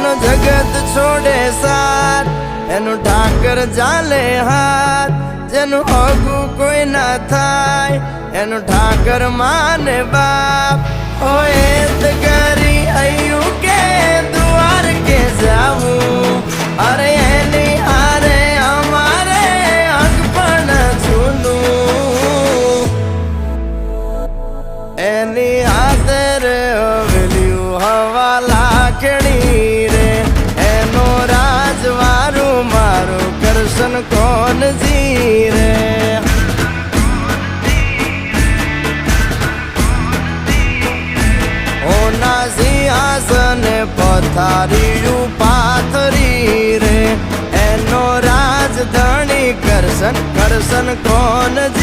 જેનો જગત છોડે સાથ એનું ઠાકર ચાલે હાથ, જેનું હગું કોઈ ના થાય એનું ઠાકર માને બાપ. હોય તો કરી આયું કે દ્વાર કે જાવું, અરે એની હારે અમારે હક પણ છૂનું. એની હાથર વેલ્યું હવા લાખણી રે, એનો રાજવારું મારું કરશન કોણ જી રે. ઓના સિંહાસન પથારીયું પાથરી રે, એનો રાજધણી કરશન કરશન કોણ જી